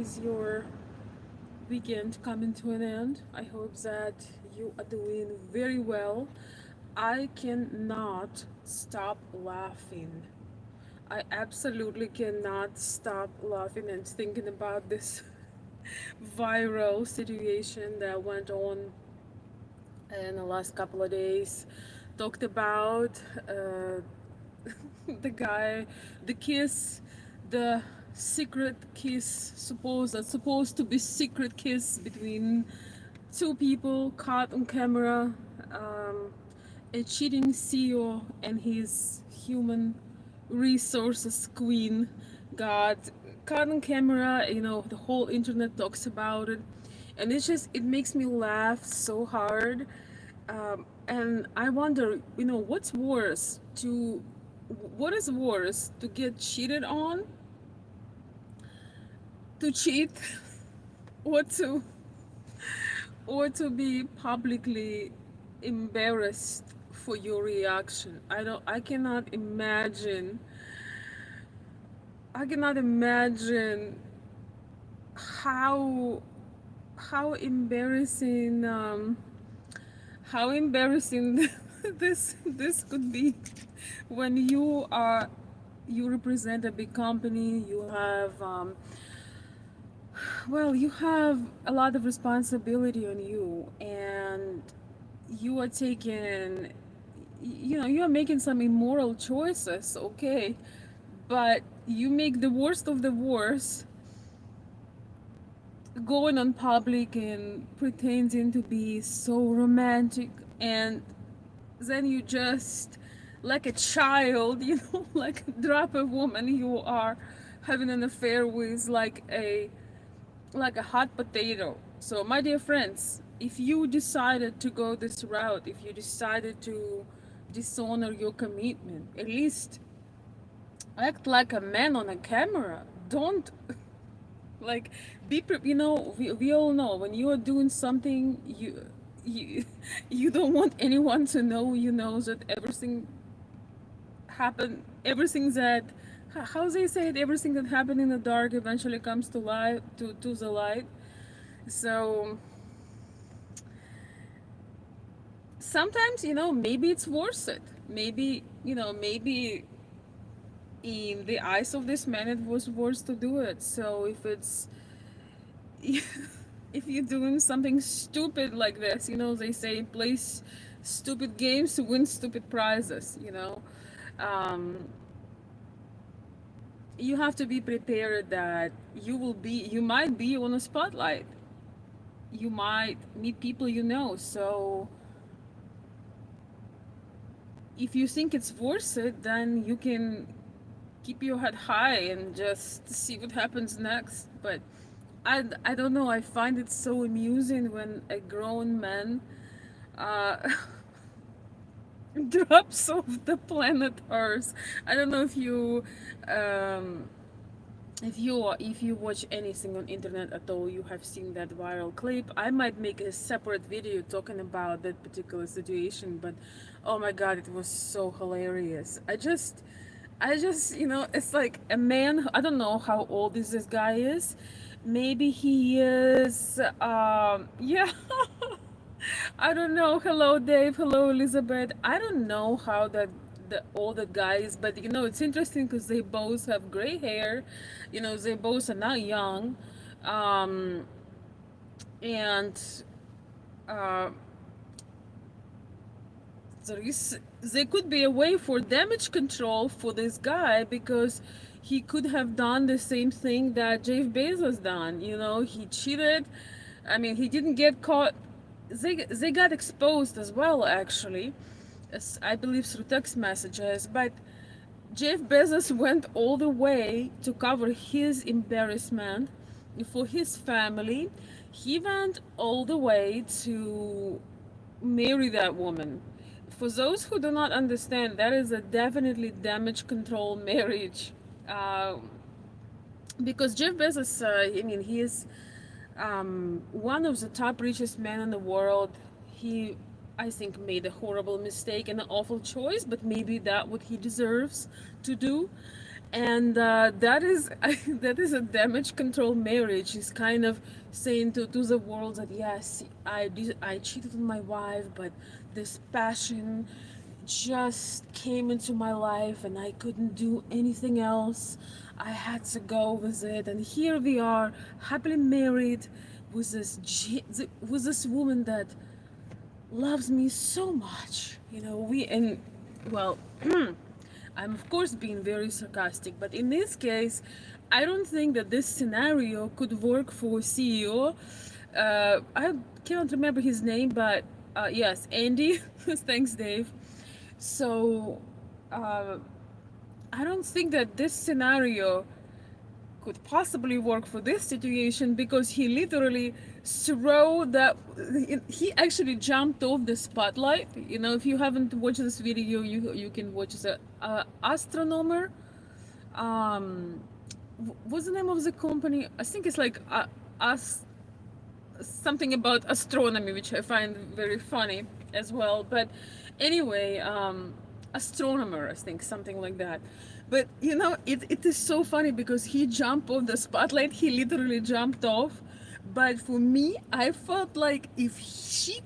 is your weekend coming to an end? I hope that you are doing very well. I cannot stop laughing. I absolutely cannot stop laughing and thinking about this viral situation that went on in the last couple of days. Talked about the guy, the kiss, the secret kiss, supposed to be secret kiss between two people caught on camera. Um, a cheating CEO and his human resources queen got caught on camera. The whole internet talks about it, and it makes me laugh so hard. And I wonder, what is worse, to get cheated on, to cheat, or to be publicly embarrassed for your reaction. I cannot imagine how how embarrassing how embarrassing this could be when you represent a big company. You have a lot of responsibility on you, and you are taking you are making some immoral choices, okay, but you make the worst of the worst, going on public and pretending to be so romantic, and then you just, like a child, like drop a woman you are having an affair with, like a hot potato. So, my dear friends, if you decided to go this route, if you decided to dishonor your commitment, at least act like a man on a camera. Don't, like, we all know when you are doing something, you you don't want anyone to know. You know that everything that, how they say it, everything that happened in the dark eventually comes to light, to the light. So sometimes, maybe it's worth it. Maybe in the eyes of this man it was worth to do it. So if you're doing something stupid like this, they say play stupid games to win stupid prizes. um, you have to be prepared that you might be on a spotlight. You might meet people. So if you think it's worth it, then you can keep your head high and just see what happens next. But I don't know, I find it so amusing when a grown man uh, drops off the planet Earth. I don't know um, if you watch anything on internet at all, you have seen that viral clip. I might make a separate video talking about that particular situation, but oh my god, it was so hilarious. I just, it's like a man. I don't know how old this guy is. Maybe he is, yeah. I don't know. Hello, Dave. Hello, Elizabeth. I don't know how the older guys, but it's interesting because they both have gray hair. They both are not young, um, and uh, there could be a way for damage control for this guy, because he could have done the same thing that Jeff Bezos done. He cheated. I mean, he didn't get caught. They got exposed as well, actually, as I believe through text messages. But Jeff Bezos went all the way to cover his embarrassment for his family. He went all the way to marry that woman. For those who do not understand, that is a definitely damage control marriage. Uh, because Jeff Bezos, I mean, he is one of the top richest men in the world. He, I think, made a horrible mistake and an awful choice, but maybe that's what he deserves to do. And that is that is a damage control marriage. Is kind of saying to the world that yes, I cheated on my wife, but this passion just came into my life and I couldn't do anything else. I had to go with it, and here we are, happily married, with with this woman that loves me so much. You know, we and well, I'm of course being very sarcastic, but in this case, I don't think that this scenario could work for CEO. I cannot remember his name, but yes, Andy. Thanks, Dave. So, uh, I don't think that this scenario could possibly work for this situation because he literally threw that he actually jumped off the spotlight. You know, if you haven't watched this video, you can watch the astronomer. um what's the name of the company? I think it's like us something about astronomy, which I find very funny as well. But anyway, astronomer, I think, something like that. But you know, it is so funny because he jumped off the spotlight. He literally jumped off. But for me, I felt like if he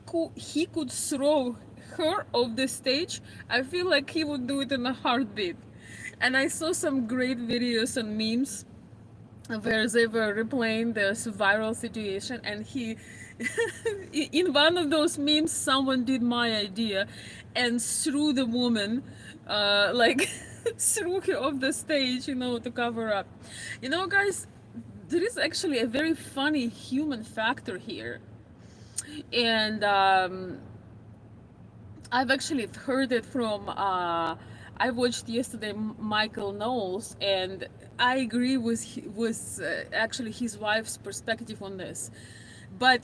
could throw her off the stage, I feel like he would do it in a heartbeat. And I saw some great videos and memes where they were replaying this viral situation, and he in one of those memes someone did my idea and threw the woman like threw her off the stage, you know, to cover up. You know, guys, there is actually a very funny human factor here. And I've actually heard it from I watched yesterday Michael Knowles, and I agree with actually his wife's perspective on this. But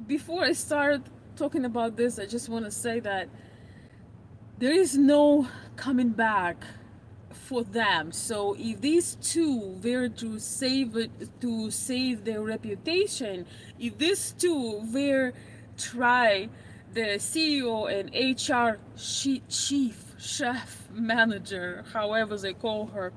before I start talking about this, I just want to say that there is no coming back for them. So if these two were to save their reputation, if these two were try the CEO and HR chief chef manager, however they call her,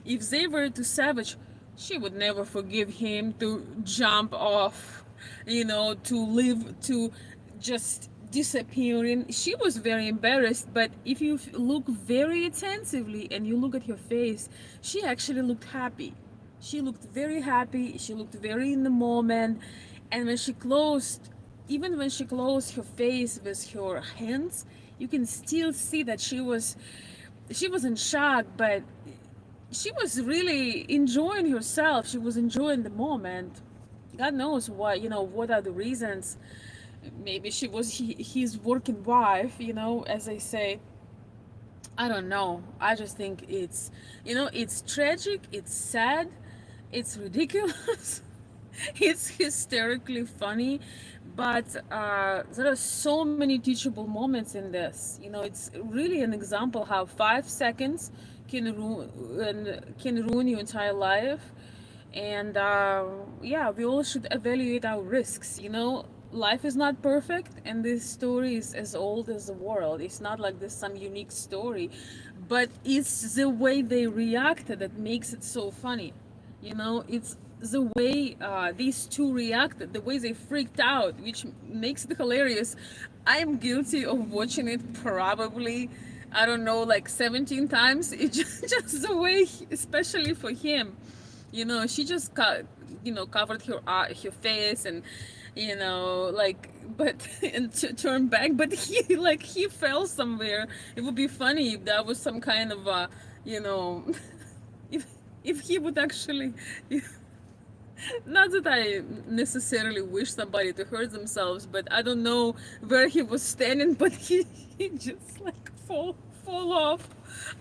if they were to savage, she would never forgive him to jump off, you know, to live to just disappearing. She was very embarrassed, but if you look very attentively and you look at her face, she actually looked happy. She looked very happy. She looked very in the moment. And when she closed, even when she closed her face with her hands, you can still see that she was in shock, but she was really enjoying herself. She was enjoying the moment. God knows what, you know, what are the reasons. Maybe she was his working wife, you know, as I say. I don't know. I just think it's, you know, it's tragic, it's sad, it's ridiculous, it's hysterically funny, but there are so many teachable moments in this. You know, it's really an example how 5 seconds can ruin your entire life. And yeah, we all should evaluate our risks. You know, life is not perfect, and this story is as old as the world. It's not like this some unique story, but it's the way they reacted that makes it so funny. You know, it's the way these two reacted, the way they freaked out, which makes it hilarious. I'm guilty of watching it probably, I don't know, like 17 times. It's just the way, especially for him. You know, she just you know, covered her face, and you know, like, but and turned back, but he like he fell somewhere. It would be funny if that was some kind of you know, if he would actually, not that I necessarily wish somebody to hurt themselves, but I don't know where he was standing, but he just like fall off.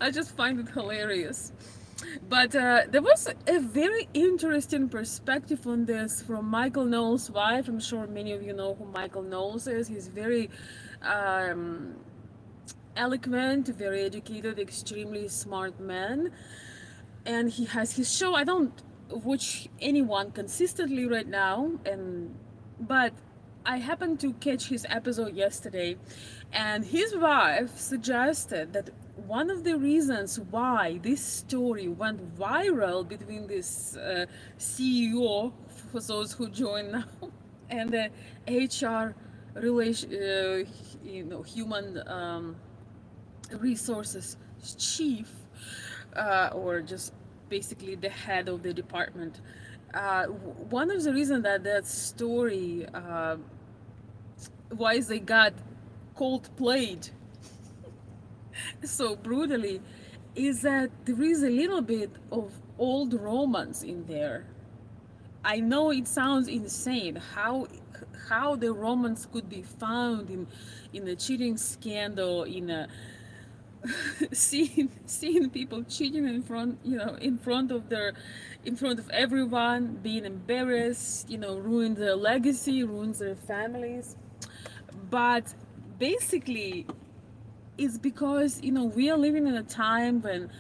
I just find it hilarious. But there was a very interesting perspective on this from Michael Knowles' wife. I'm sure many of you know who Michael Knowles is. He's very um, eloquent, very educated, extremely smart man, and he has his show. I don't watch anyone consistently right now, and but I happened to catch his episode yesterday, and his wife suggested that one of the reasons why this story went viral between this CEO, for those who join now, and the HR relation, human resources chief, or just basically the head of the department. One of the reasons that that story, why they got cold played so brutally, is that there is a little bit of old romance in there. I know it sounds insane how the romance could be found in a cheating scandal, in a seeing people cheating in front, in front of everyone, being embarrassed, ruin their legacy, ruins their families. But basically, it's because we are living in a time when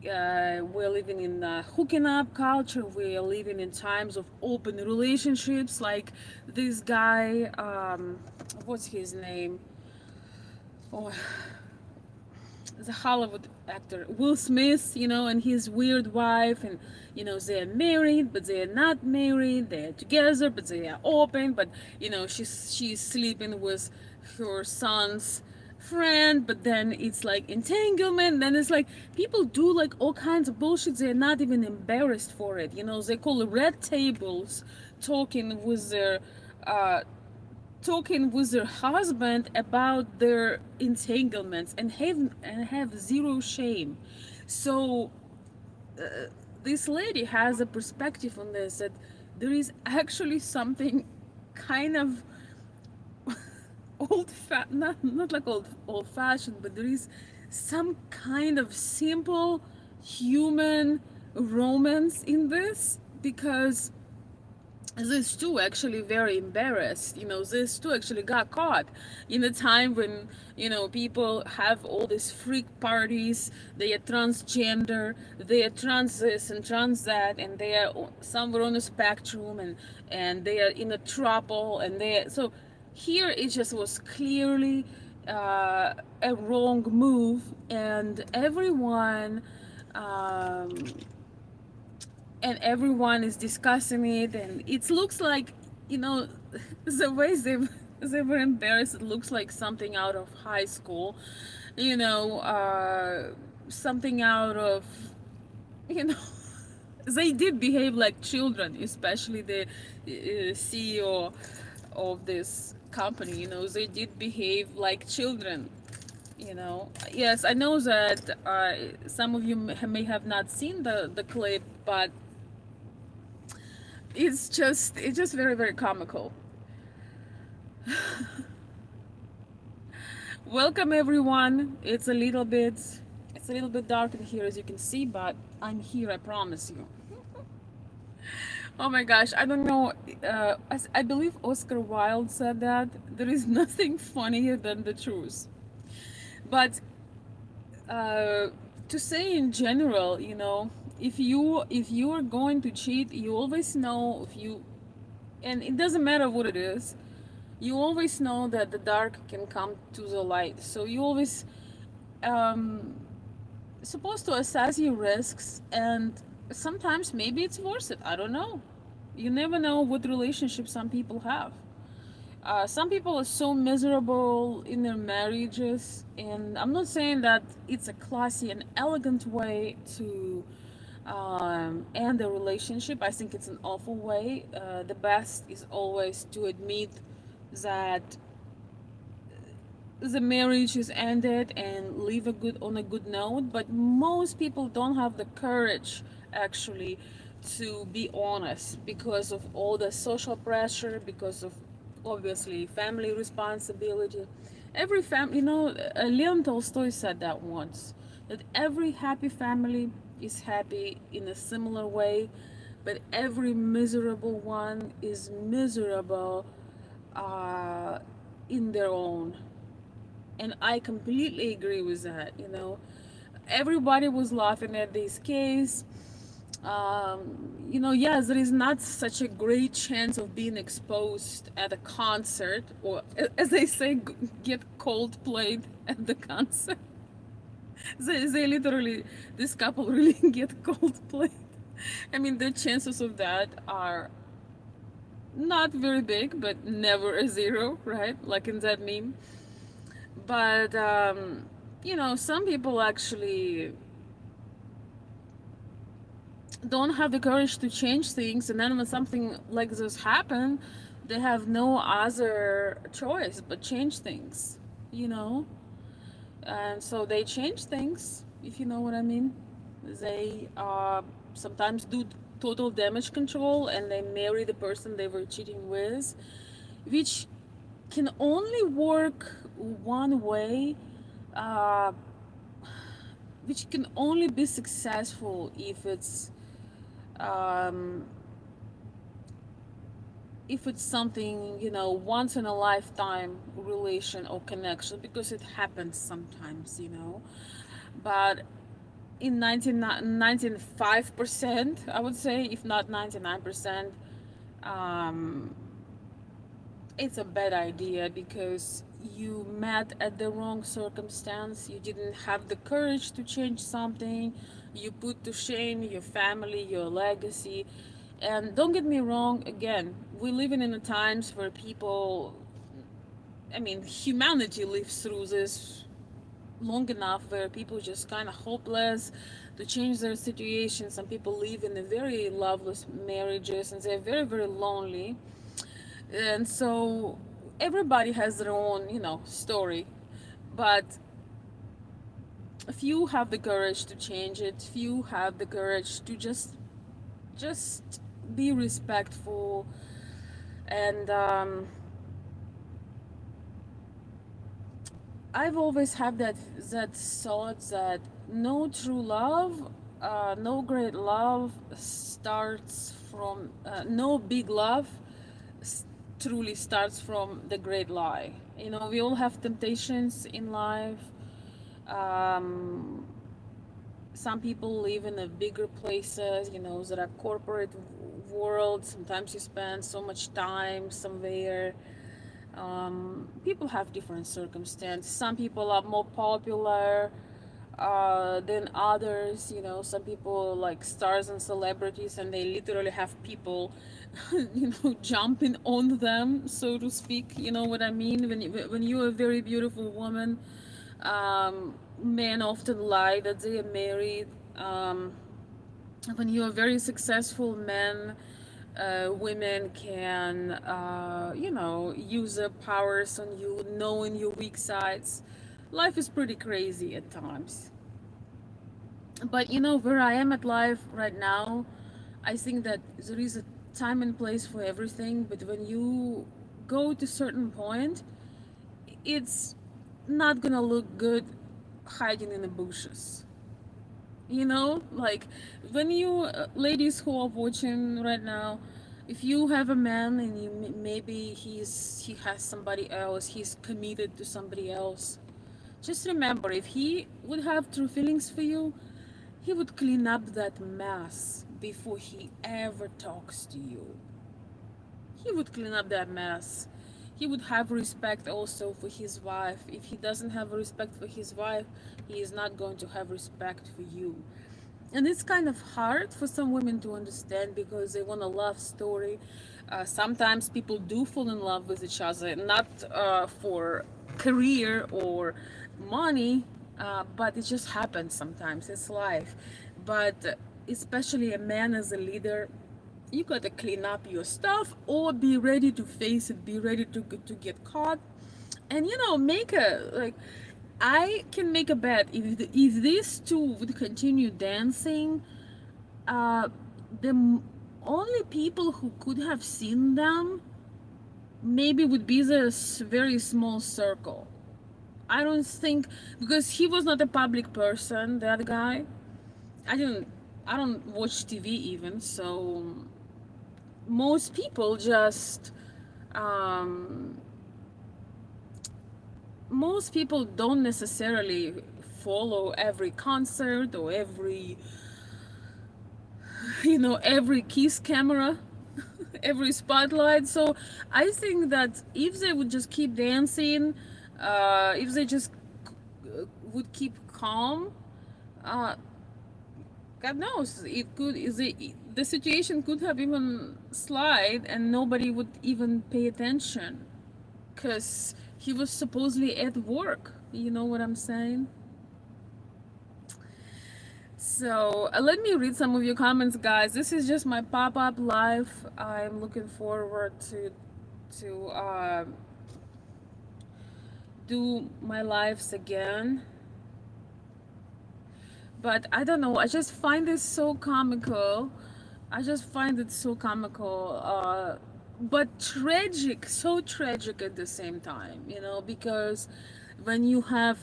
we're living in hooking up culture. We are living in times of open relationships, like this guy, what's his name, oh, the Hollywood actor Will Smith, and his weird wife, and they're married but they're not married. They're together but they are open. But she's sleeping with her son's friend. But then it's like entanglement. Then it's like people do like all kinds of bullshit. They're not even embarrassed for it. They call it red tables, talking with their uh, talking with their husband about their entanglements, and have zero shame. So this lady has a perspective on this, that there is actually something kind of not like old fashioned, but there is some kind of simple human romance in this, because these two actually very embarrassed. These two actually got caught in a time when people have all these freak parties. They are transgender, they are trans this and trans that, and they are somewhere on the spectrum, and they are in a trouble, and so here it just was clearly a wrong move, and everyone is discussing it, and it looks like, you know the way they were embarrassed, it looks like something out of high school, something out of, you know they did behave like children, especially the CEO of this company. They did behave like children. Yes, I know that some of you may have not seen the clip, but it's just very, very comical. Welcome everyone. It's a little bit dark in here, as you can see, but I'm here, I promise you. Oh my gosh, I don't know. I believe Oscar Wilde said that there is nothing funnier than the truth. But to say in general, if you are going to cheat, you always know, and it doesn't matter what it is, you always know that the dark can come to the light. So you always um, supposed to assess your risks, and sometimes maybe it's worth it. I don't know. You never know what relationship some people have. Some people are so miserable in their marriages, and I'm not saying that it's a classy and elegant way to end a relationship. I think it's an awful way. The best is always to admit that the marriage is ended and leave on a good note. But most people don't have the courage, actually, to be honest, because of all the social pressure, because of obviously family responsibility. Every family, Leon Tolstoy said that once, that every happy family is happy in a similar way, but every miserable one is miserable uh, in their own. And I completely agree with that. Everybody was laughing at this case. Yes, there is not such a great chance of being exposed at a concert, or as they say, get cold played at the concert. They literally, this couple really get cold played. I mean, the chances of that are not very big, but never a zero, right? Like in that meme. But, some people actually don't have the courage to change things, and then when something like this happen, they have no other choice but change things, you know? And so they change things, if you know what I mean. They sometimes do total damage control and they marry the person they were cheating with, which can only work one way, uh, which can only be successful um, if it's something, once in a lifetime relation or connection, because it happens sometimes, but in 95%, I would say, if not 99%, um, it's a bad idea because you met at the wrong circumstance. You didn't have the courage to change something. You put to shame your family, your legacy. And don't get me wrong, again, we live in the times where people, I mean, humanity lives through this long enough where people just kind of hopeless to change their situation. Some people live in a very loveless marriages and they're very, very lonely. And so everybody has their own, story. But few have the courage to change it. Few have the courage to just be respectful and I've always had that thought that no true love, no great love starts from no big love truly starts from the great lie. We all have temptations in life. Um, some people live in a bigger places, that are corporate world. Sometimes you spend so much time somewhere. People have different circumstances. Some people are more popular than others. Some people like stars and celebrities, and they literally have people, jumping on them, so to speak. You know what I mean? When you're a very beautiful woman, men often lie that they are married. When you're a very successful man, women can, use their powers on you, knowing your weak sides. Life is pretty crazy at times. But where I am at life right now, I think that there is a time and place for everything. But when you go to certain point, it's not gonna look good hiding in the bushes. Like when you ladies who are watching right now, if you have a man and maybe he has somebody else, he's committed to somebody else, just remember, if he would have true feelings for you, he would clean up that mess before he ever talks to you. He would clean up that mess. He would have respect also for his wife. If he doesn't have respect for his wife, he is not going to have respect for you. And it's kind of hard for some women to understand because they want a love story. Sometimes people do fall in love with each other, not for career or money, but it just happens sometimes. It's life. But especially a man as a leader, you gotta clean up your stuff or be ready to face it, be ready to get caught, and make a like I can make a bet, if these two would continue dancing, uh the only people who could have seen them maybe would be this very small circle. I don't think, because he was not a public person, that guy. I don't i don't watch TV even, so most people just um most people don't necessarily follow every concert or every kiss camera, every spotlight. So I think that if they would just keep dancing, if they just would keep calm, uh, God knows, it could is it, the situation could have even slide and nobody would even pay attention because he was supposedly at work. You know what I'm saying? So let me read some of your comments, guys. This is just my pop-up live. I'm looking forward to do my lives again. But I don't know. I just find this so comical. I just find it so comical, but tragic, so tragic at the same time, because when you have,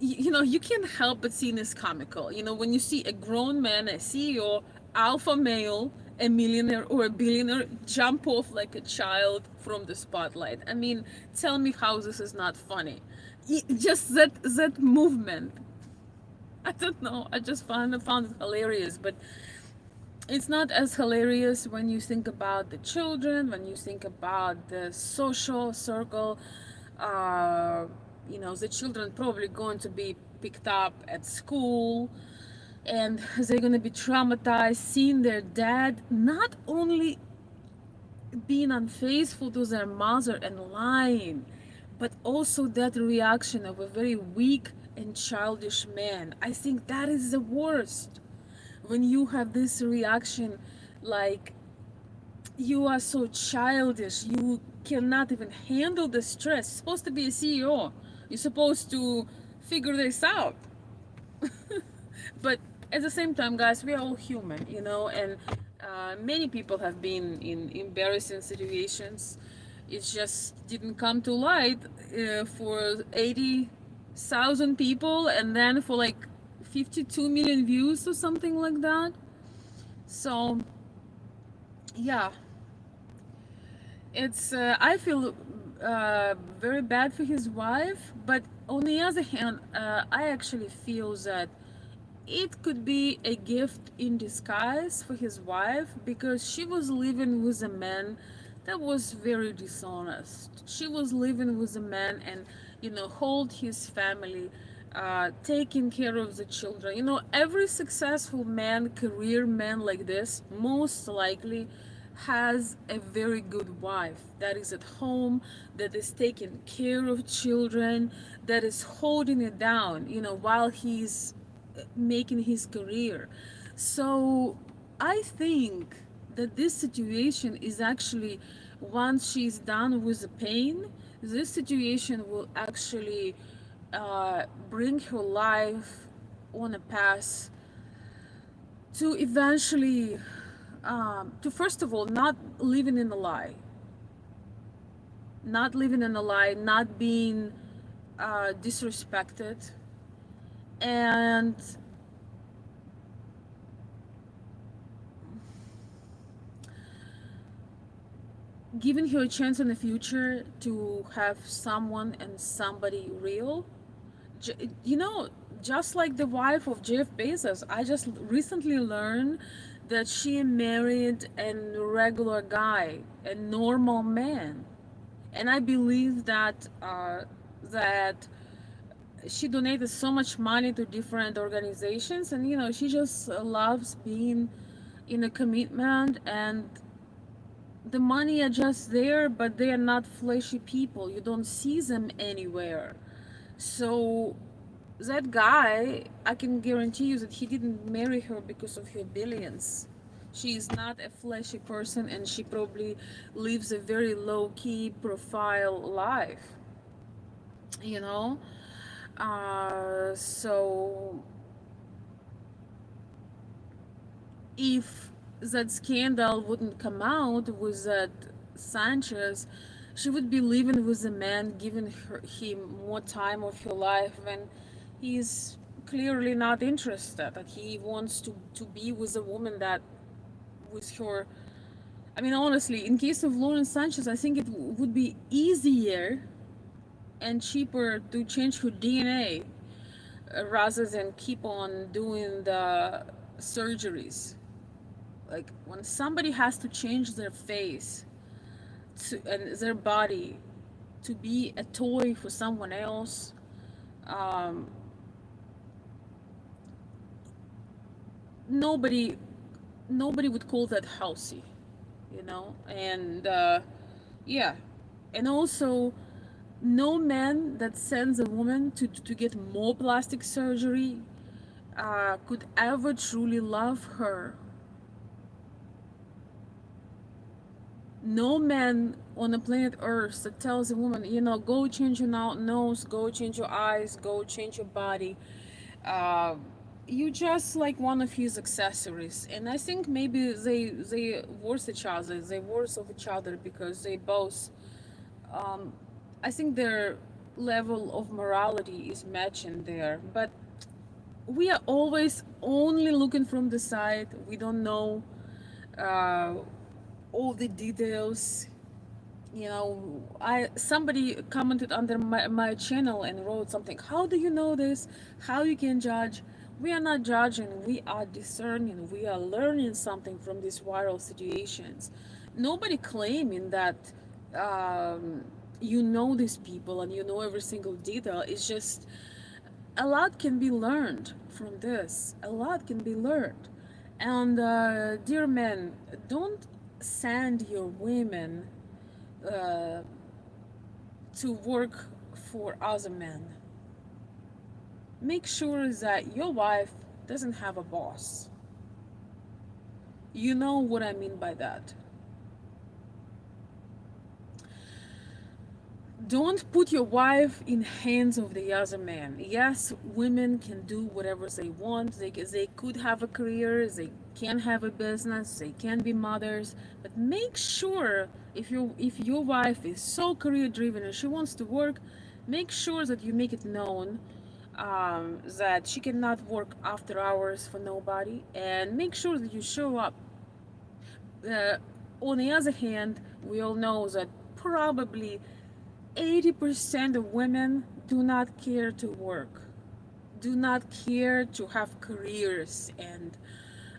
you can't help but see this comical. When you see a grown man, a CEO, alpha male, a millionaire or a billionaire jump off like a child from the spotlight. I mean, tell me how this is not funny. Just that movement. I don't know. I just found it hilarious, but it's not as hilarious when you think about the children, when you think about the social circle. Uh, the children probably going to be picked up at school, and they're going to be traumatized seeing their dad not only being unfaithful to their mother and lying, but also that reaction of a very weak and childish man. I think that is the worst. When you have this reaction, like, you are so childish, you cannot even handle the stress. You're supposed to be a CEO, you're supposed to figure this out. But at the same time, guys, we are all human, and many people have been in embarrassing situations. It just didn't come to light for 80,000 people, and then for like 52 million views or something like that. So yeah, it's I feel very bad for his wife, but on the other hand, I actually feel that it could be a gift in disguise for his wife, because she was living with a man that was very dishonest. She was living with a man and, hold his family, taking care of the children. Every successful man, career man like this, most likely has a very good wife that is at home, that is taking care of children, that is holding it down, while he's making his career. So I think that this situation is actually, once she's done with the pain, this situation will actually bring her life on a path to eventually, to first of all, not living in a lie, not being disrespected, and giving her a chance in the future to have someone and somebody real. You know, just like the wife of Jeff Bezos, I just recently learned that she married a regular guy, a normal man, and I believe that she donated so much money to different organizations, and she just loves being in a commitment, and the money are just there, but they are not fleshy people. You don't see them anywhere. So that guy, I can guarantee you that he didn't marry her because of her billions. She is not a fleshy person, and she probably lives a very low-key profile life, you know? So if that scandal wouldn't come out with that Sanchez, she would be living with a man, giving him more time of her life when he's clearly not interested. That he wants to be with a woman that, with her. I mean, honestly, in case of Lauren Sanchez, I think it would be easier and cheaper to change her DNA rather than keep on doing the surgeries. Like, when somebody has to change their face and their body to be a toy for someone else, um, nobody nobody would call that healthy, and yeah. And also, no man that sends a woman to get more plastic surgery could ever truly love her. No man on the planet Earth that tells a woman, go change your nose, go change your eyes, go change your body. Uh, you just like one of his accessories. And I think maybe they worse each other. They worse of each other because they both. Um, I think their level of morality is matching there, but we are always only looking from the side. We don't know uh, all the details. I somebody commented under my channel and wrote something, how do you know this, how you can judge? We are not judging, we are discerning, we are learning something from these viral situations. Nobody claiming that um, you know these people and you know every single detail. It's just a lot can be learned from this, a lot can be learned. And dear men, don't send your women uh, to work for other men. Make sure that your wife doesn't have a boss. You know what I mean by that. Don't put your wife in hands of the other man. Yes, women can do whatever they want. They could have a career, they can have a business, they can be mothers, but make sure if your wife is so career driven and she wants to work, make sure that you make it known that she cannot work after hours for nobody, and make sure that you show up. Uh, on the other hand, we all know that probably 80% of women do not care to work, do not care to have careers. And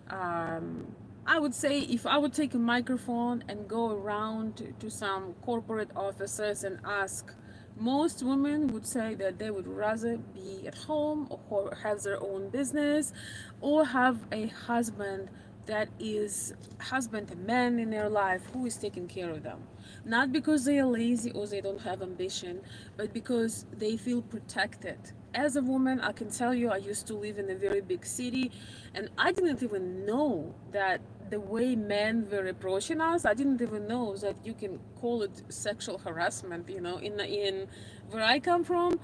um, I would say if I would take a microphone and go around to some corporate offices and ask, most women would say that they would rather be at home or have their own business or have a husband that is husband, a man in their life who is taking care of them, not because they are lazy or they don't have ambition, but because they feel protected. As a woman, I can tell you, I used to live in a very big city, and I didn't even know that the way men were approaching us, I didn't even know that you can call it sexual harassment. In where I come from,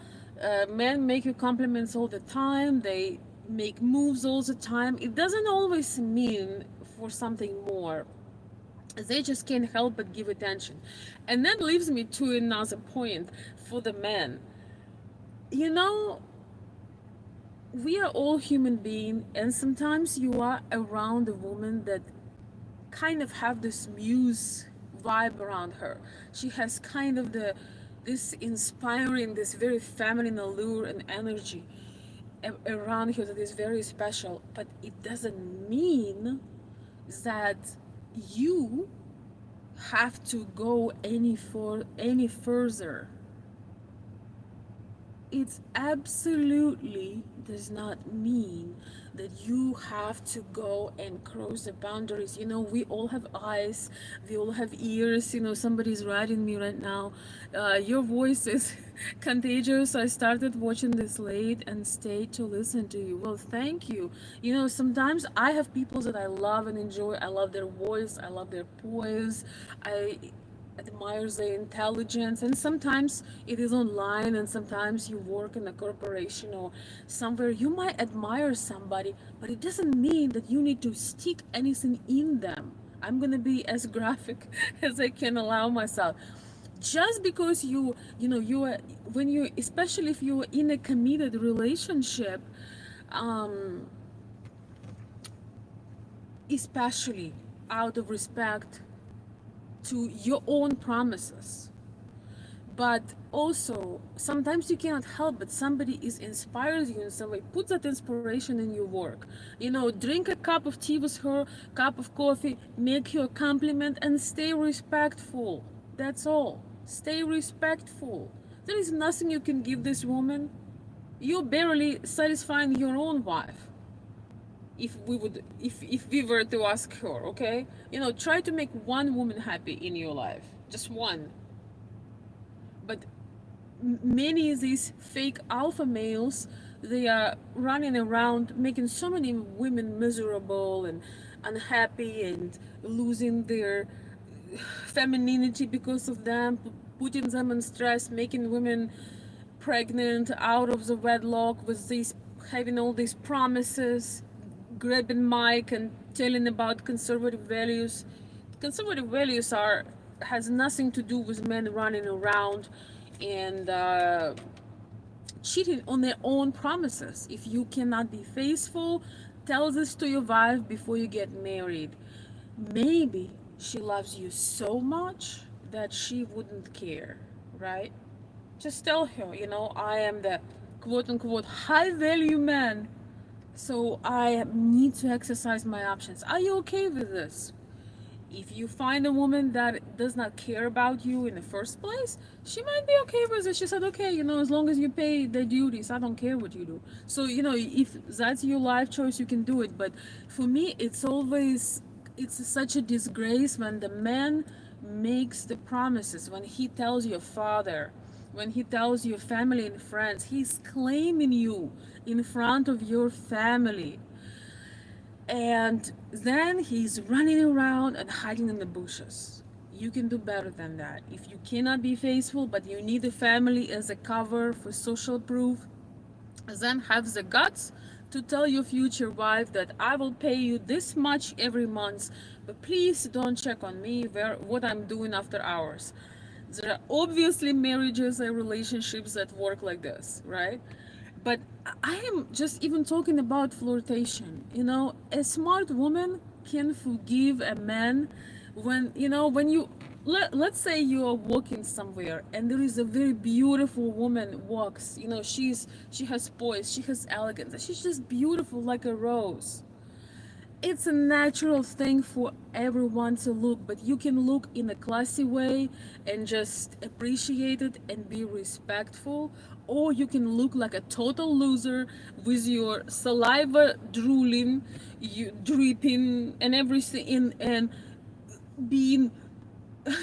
men make you compliments all the time. They make moves all the time. It doesn't always mean for something more. They just can't help but give attention. And that leaves me to another point for the men. You know, we are all human beings, and sometimes you are around a woman that kind of have this muse vibe around her. She has kind of this inspiring, this very feminine allure and energy around her that is very special. But it doesn't mean that you have to go any further. It absolutely does not mean that you have to go and cross the boundaries. We all have eyes, we all have ears. Somebody's writing me right now. Your voice is contagious. I started watching this late and stayed to listen to you. Well, thank you. Sometimes I have people that I love and enjoy. I love their voice, I love their poise. I admires their intelligence, and sometimes it is online, and sometimes you work in a corporation or somewhere. You might admire somebody, but it doesn't mean that you need to stick anything in them. I'm gonna be as graphic as I can allow myself. Just because you are, when you, especially if you're in a committed relationship, um especially out of respect to your own promises. But also, sometimes you cannot help but somebody is inspires you in some way. Put that inspiration in your work. Drink a cup of tea with her, cup of coffee, make her a compliment, and stay respectful. That's all. Stay respectful. There is nothing you can give this woman. You're barely satisfying your own wife. if we were to ask her, okay, try to make one woman happy in your life, just one. But many of these fake alpha males, they are running around making so many women miserable and unhappy and losing their femininity because of them, putting them in stress, making women pregnant out of the wedlock with these, having all these promises, grabbing mic and telling about conservative values. Conservative values are has nothing to do with men running around and cheating on their own promises. If you cannot be faithful, tell this to your wife before you get married. Maybe she loves you so much that she wouldn't care, right? Just tell her, I am the quote unquote high value man, so I need to exercise my options. Are you okay with this? If you find a woman that does not care about you in the first place, she might be okay with it. She said, okay, as long as you pay the duties, I don't care what you do. So, if that's your life choice, you can do it. But for me, it's such a disgrace when the man makes the promises, when he tells your father, when he tells your family and friends, he's claiming you in front of your family, and then he's running around and hiding in the bushes. You can do better than that. If you cannot be faithful, but you need a family as a cover for social proof, then have the guts to tell your future wife that I will pay you this much every month, but please don't check on me what I'm doing after hours. There are obviously marriages and relationships that work like this, right? But I am just even talking about flirtation. A smart woman can forgive a man when let's say you are walking somewhere and there is a very beautiful woman walks. She has poise, she has elegance, she's just beautiful like a rose. It's a natural thing for everyone to look, but you can look in a classy way and just appreciate it and be respectful, or you can look like a total loser with your saliva drooling, you dripping and everything, and being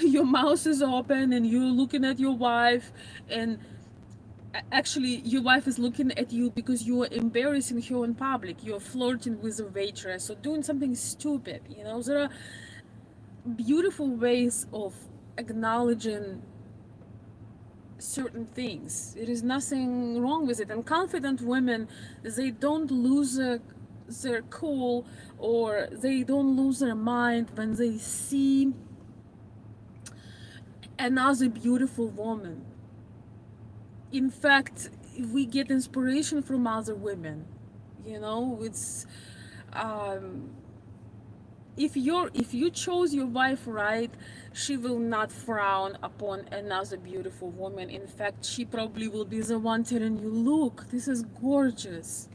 your mouth is open and you're looking at your wife, and actually your wife is looking at you because you are embarrassing her in public, you're flirting with a waitress or doing something stupid. There are beautiful ways of acknowledging certain things. There is nothing wrong with it, and confident women, they don't lose their cool, or they don't lose their mind when they see another beautiful woman. In fact, we get inspiration from other women. It's um, if you chose your wife right, she will not frown upon another beautiful woman. In fact, she probably will be the one telling you, look, this is gorgeous.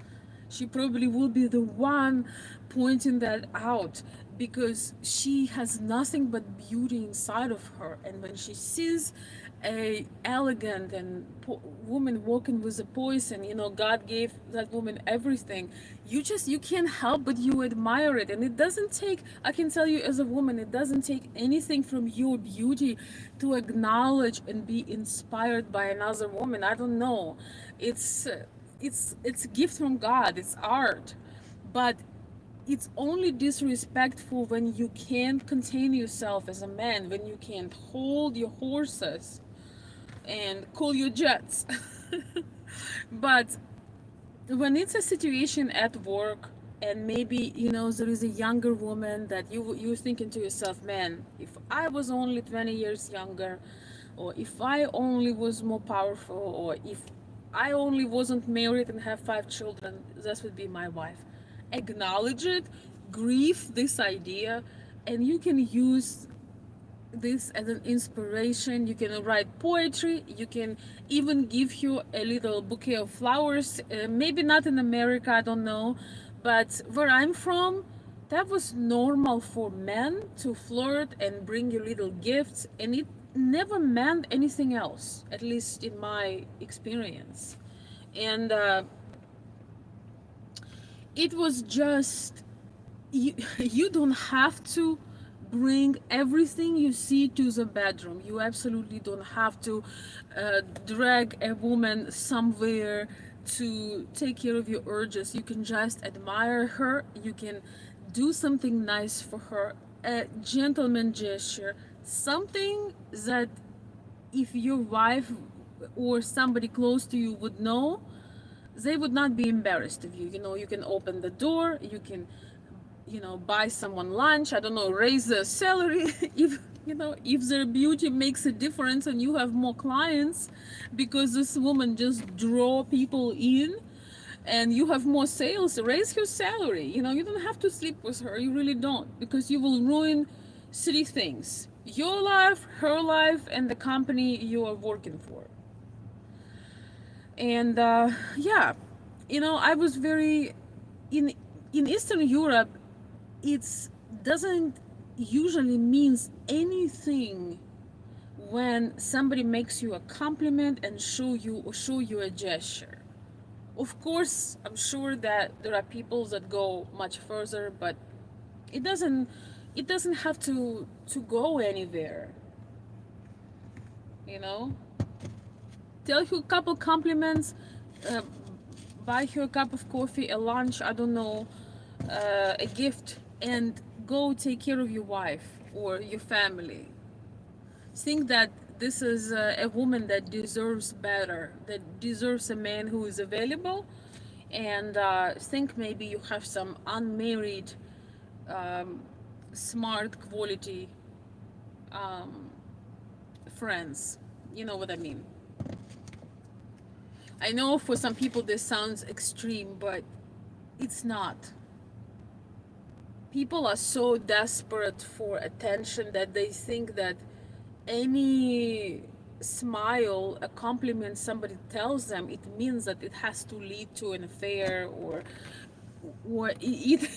She probably will be the one pointing that out, because she has nothing but beauty inside of her, and when she sees a elegant and woman walking with a poison, God gave that woman everything. You can't help but you admire it, and it doesn't take, I can tell you as a woman, it doesn't take anything from your beauty to acknowledge and be inspired by another woman. I don't know, it's a gift from God, it's art. But it's only disrespectful when you can't contain yourself as a man, when you can't hold your horses and cool your jets. But when it's a situation at work, and maybe there is a younger woman that you're thinking to yourself, man, if I was only 20 years younger, or if I only was more powerful, or if I only wasn't married and have 5 children, this would be my wife. Acknowledge it, grieve this idea, and you can use this as an inspiration. You can write poetry, you can even give you a little bouquet of flowers. Maybe not in America, I don't know, but where I'm from, that was normal for men to flirt and bring you little gifts, and it never meant anything else, at least in my experience. And it was just you, you don't have to bring everything you see to the bedroom. You absolutely don't have to drag a woman somewhere to take care of your urges. You can just admire her. You can do something nice for her, a gentleman gesture, something that if your wife or somebody close to you would know, they would not be embarrassed of you. You know, you can open the door, you can, you know, buy someone lunch, I don't know, raise their salary. If, you know, if their beauty makes a difference and you have more clients because this woman just draw people in and you have more sales, raise her salary. You know, you don't have to sleep with her, you really don't, because you will ruin three things: your life, her life, and the company you are working for. And yeah, you know, I was very in Eastern Europe. It's doesn't usually means anything when somebody makes you a compliment and show you a gesture. Of course, I'm sure that there are people that go much further, but it doesn't it doesn't have to go anywhere. You know, tell you a couple compliments, uh, buy her a cup of coffee, a lunch, I don't know, a gift, and go take care of your wife or your family. Think that this is a woman that deserves better, that deserves a man who is available, and think maybe you have some unmarried, um, smart, quality um, friends. You know what I mean? I know for some people this sounds extreme, but it's not. People are so desperate for attention that they think that any smile, a compliment somebody tells them, it means that it has to lead to an affair, or it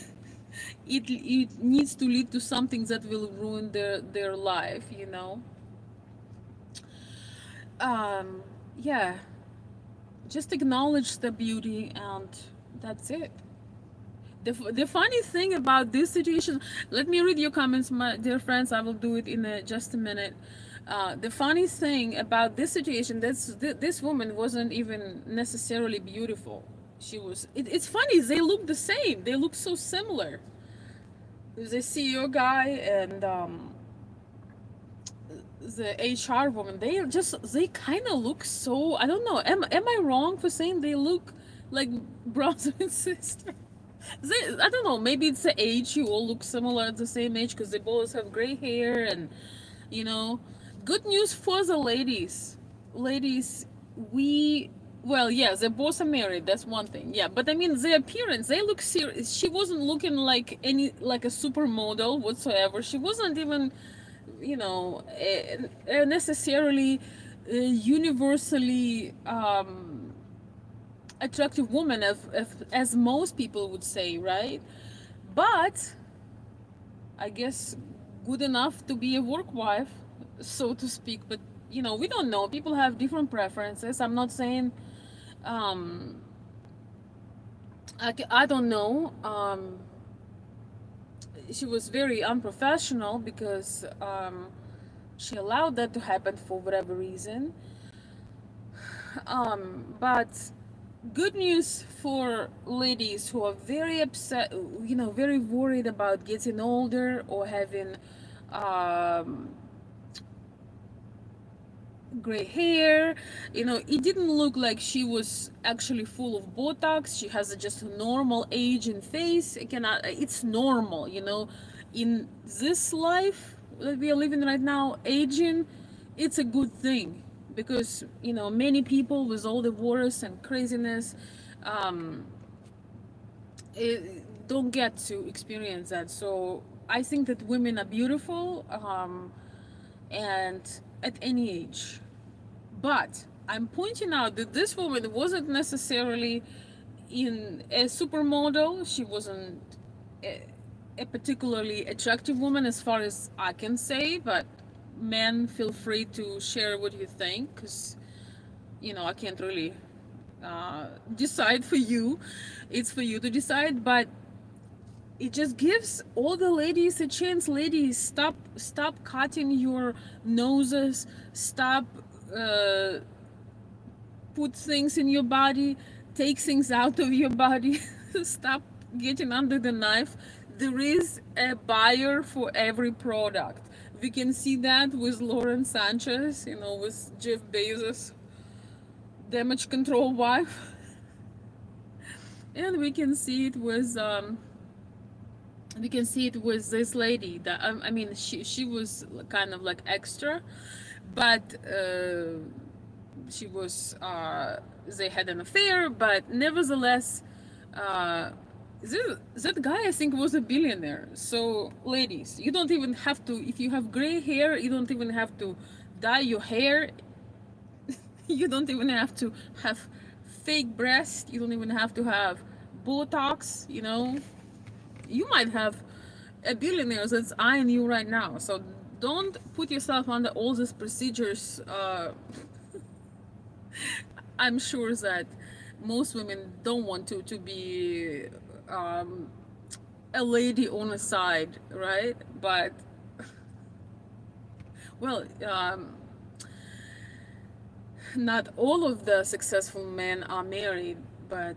needs to lead to something that will ruin their life, you know. um yeah, just acknowledge the beauty and that's it. The funny thing about this situation, let me read your comments, my dear friends. I will do it in just a minute. The funny thing about this situation, this woman wasn't even necessarily beautiful. She was. It's funny. They look the same. They look so similar. The CEO guy and the HR woman. They kind of look so. I don't know. Am I wrong for saying they look like brother and sister? I don't know. Maybe it's the age. You all look similar at the same age because they both have gray hair, and you know. Good news for the ladies. Ladies, we well, yeah, they both are married. That's one thing. Yeah, but I mean, the appearance. They look serious. She wasn't looking like a supermodel whatsoever. She wasn't even, you know, necessarily universally attractive woman as most people would say, right? But I guess good enough to be a work wife, so to speak. But you know, we don't know. People have different preferences. I'm not saying um, I don't know. She was very unprofessional because she allowed that to happen for whatever reason. But good news for ladies who are very upset, you know, very worried about getting older or having um, gray hair. You know, it didn't look like she was actually full of Botox. She has just a normal age in face. It cannot, it's normal, you know. In this life that we are living right now, aging, it's a good thing because, you know, many people with all the wars and craziness um, don't get to experience that. So I think that women are beautiful and at any age. But I'm pointing out that this woman wasn't necessarily in a supermodel. She wasn't a particularly attractive woman, as far as I can say. But men, feel free to share what you think, because you know I can't really decide for you. It's for you to decide, but it just gives all the ladies a chance. Ladies, stop cutting your noses. Stop uh, put things in your body, take things out of your body. Stop getting under the knife. There is a buyer for every product. We can see that with Lauren Sanchez, with Jeff Bezos damage control wife, and we can see it with this lady that I mean she was kind of like extra, but she was they had an affair, but nevertheless, uh, that guy I think was a billionaire. So ladies, you don't even have to, if you have gray hair, you don't even have to dye your hair. You don't even have to have fake breasts. You don't even have to have Botox. You might have a billionaire that's eyeing you right now. So don't put yourself under all these procedures. I'm sure that most women don't want to be um, a lady on the side, right? But well, not all of the successful men are married, but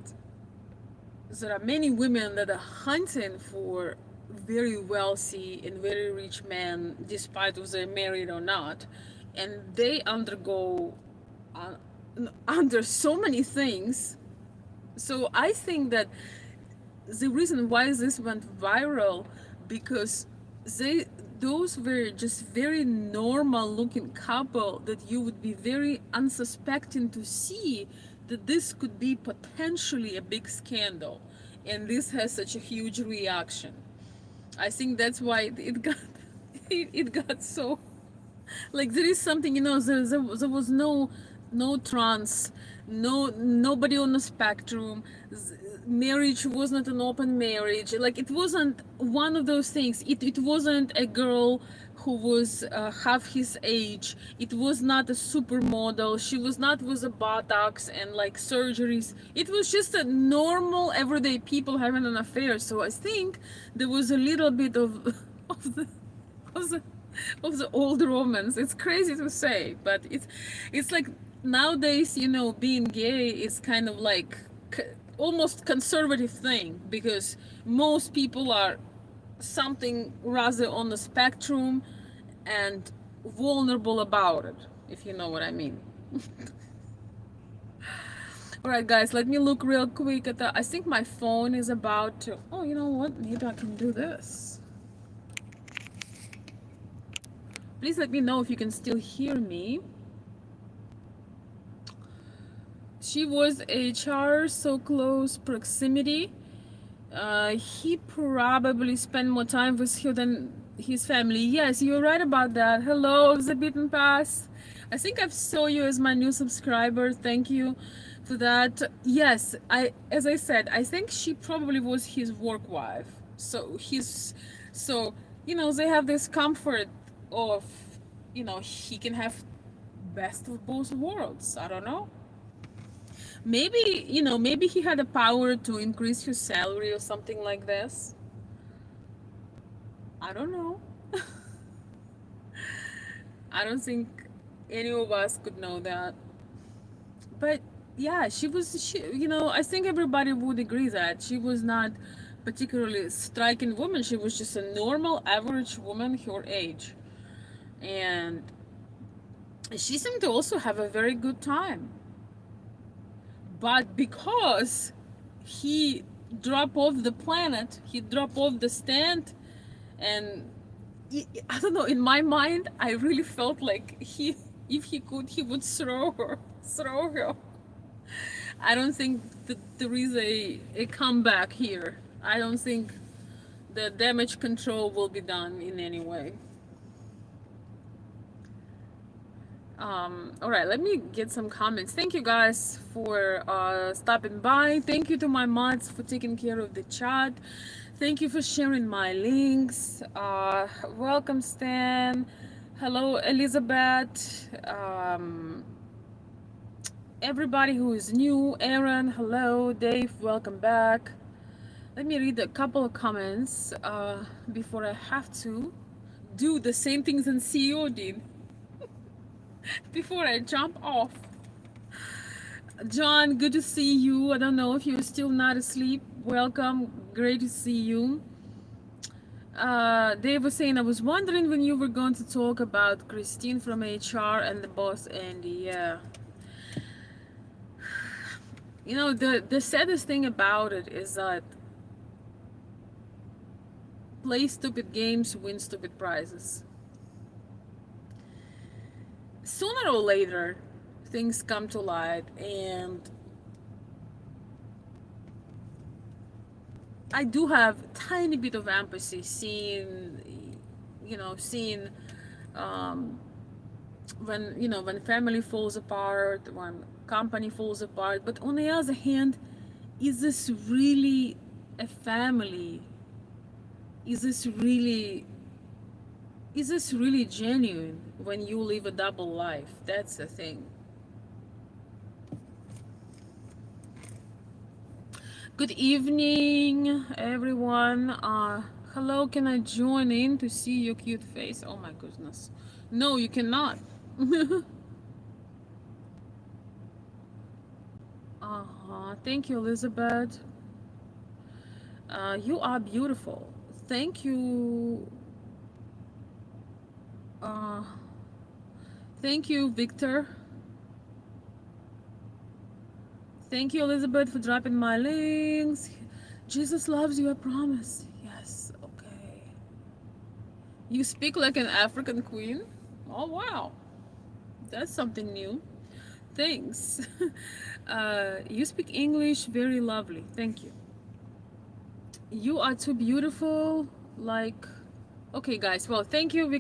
there are many women that are hunting for very wealthy and very rich men, despite if they're married or not, and they undergo uh, under so many things. So I think that the reason why this went viral, because they those were just very normal looking couple that you would be very unsuspecting to see that this could be potentially a big scandal, and this has such a huge reaction. I think that's why it got it got so, like, there is something, there was no trans, nobody on the spectrum. Marriage was not an open marriage. Like, it wasn't one of those things. It wasn't a girl who was half his age. It was not a supermodel. She was not with a botox and like surgeries. It was just a normal everyday people having an affair. So I think there was a little bit of of the of the of the old romance. It's crazy to say, but it's like nowadays, being gay is kind of like almost conservative thing, because most people are something rather on the spectrum and vulnerable about it, if you know what I mean. All right, guys, let me look real quick at the. I think my phone is about to. Oh, you know what? Maybe I can do this. Please let me know if you can still hear me. She was HR, so close proximity. He probably spent more time with her than his family. Yes, you're right about that. Hello, the beaten path. I think I've saw you as my new subscriber. Thank you for that. Yes, as I said, I think she probably was his work wife. So they have this comfort of, he can have best of both worlds. I don't know. Maybe he had the power to increase his salary or something like this. I don't know. I don't think any of us could know that. But yeah, I think everybody would agree that she was not particularly striking woman. She was just a normal, average woman her age. And she seemed to also have a very good time. But because he dropped off the planet, he dropped off the stand, and I don't know, in my mind, I really felt like if he could, he would throw her. I don't think that there is a comeback here. I don't think the damage control will be done in any way. All right, let me get some comments. Thank you guys for stopping by. Thank you to my mods for taking care of the chat. Thank you for sharing my links. Welcome, Stan. Hello, Elizabeth. everybody who is new. Aaron, hello. Dave, welcome back. Let me read a couple of comments before I have to do the same things and CEO did before I jump off. John, good to see you. I don't know if you're still not asleep. Welcome. Great to see you. Dave was saying, I was wondering when you were going to talk about Christine from HR and the boss Andy. Yeah. You know, the saddest thing about it is that play stupid games, win stupid prizes. Sooner or later, things come to light, and I do have tiny bit of empathy seeing um, when family falls apart, when company falls apart. But on the other hand, is this really a family? Is this really is this really genuine when you live a double life? That's the thing. Good evening, everyone. Hello, can I join in to see your cute face? Oh my goodness. No, you cannot. Uh-huh. Thank you, Elizabeth. You are beautiful. Thank you. Uh, Thank you, Victor. Thank you, Elizabeth, for dropping my links. Jesus loves you, I promise. Yes, okay. You speak like an African queen? Oh, wow. That's something new. Thanks. You speak English very lovely. Thank you. You are too beautiful. Like, okay, guys. Well, thank you.